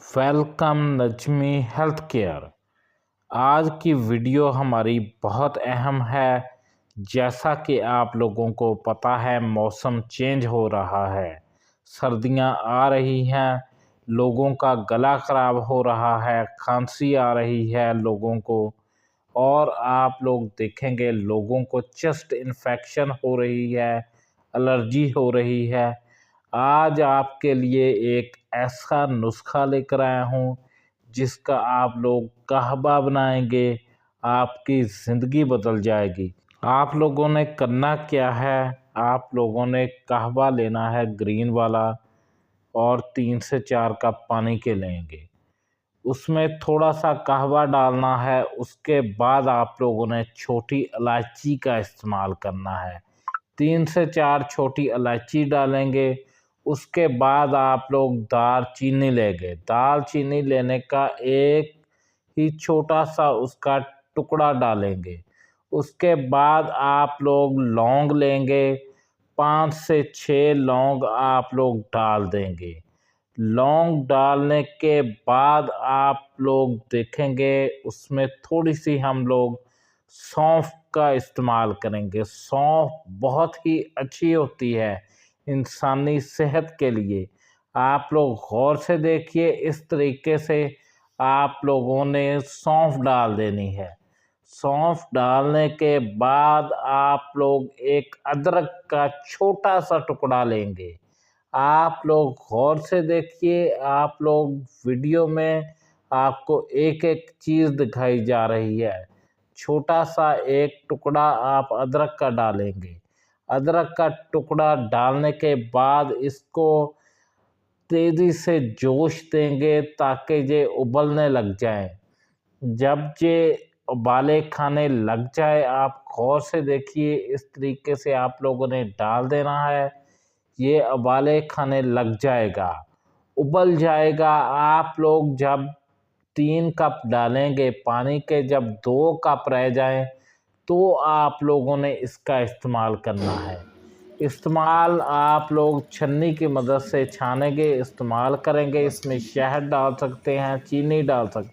Welcome Najmi health care. आज की video हमारी बहुत अहम है। जैसा कि आप लोगों को पता है, मौसम चेंज हो रहा है, सर्दियां आ रही हैं, लोगों का गला ख़राब हो रहा है, खांसी आ रही है लोगों को, और आप लोग देखेंगे लोगों को चेस्ट इन्फेक्शन हो रही है, एलर्जी हो रही है। आज आपके लिए एक ऐसा नुस्खा लेकर आया हूँ जिसका आप लोग कहवा बनाएंगे, आपकी ज़िंदगी बदल जाएगी। आप लोगों ने करना क्या है, आप लोगों ने कहवा लेना है ग्रीन वाला, और 3 से 4 कप पानी के लेंगे। उसमें थोड़ा सा कहवा डालना है। उसके बाद आप लोगों ने छोटी इलायची का इस्तेमाल करना है। 3 से 4 छोटी इलायची डालेंगे। उसके बाद आप लोग दालचीनी लेंगे। दालचीनी लेने का एक ही छोटा सा उसका टुकड़ा डालेंगे। उसके बाद आप लोग लौंग लेंगे, 5 से 6 लौंग आप लोग डाल देंगे। लौंग डालने के बाद आप लोग देखेंगे उसमें थोड़ी सी हम लोग सौंफ का इस्तेमाल करेंगे। सौंफ बहुत ही अच्छी होती है इंसानी सेहत के लिए। आप लोग गौर से देखिए, इस तरीके से आप लोगों ने सौंफ डाल देनी है। सौंफ डालने के बाद आप लोग एक अदरक का छोटा सा टुकड़ा लेंगे। आप लोग गौर से देखिए, आप लोग वीडियो में आपको एक एक चीज़ दिखाई जा रही है। छोटा सा एक टुकड़ा आप अदरक का डालेंगे। अदरक का टुकड़ा डालने के बाद इसको तेज़ी से जोश देंगे ताकि ये उबलने लग जाए। जब ये उबाले खाने लग जाए, आप गौर से देखिए, इस तरीके से आप लोगों ने डाल देना है। ये उबाले खाने लग जाएगा, उबल जाएगा। आप लोग जब 3 कप डालेंगे पानी के, जब 2 कप रह जाएं, तो आप लोगों ने इसका इस्तेमाल करना है। इस्तेमाल आप लोग छन्नी की मदद से छानेंगे, इस्तेमाल करेंगे। इसमें शहद डाल सकते हैं, चीनी डाल सकते हैं।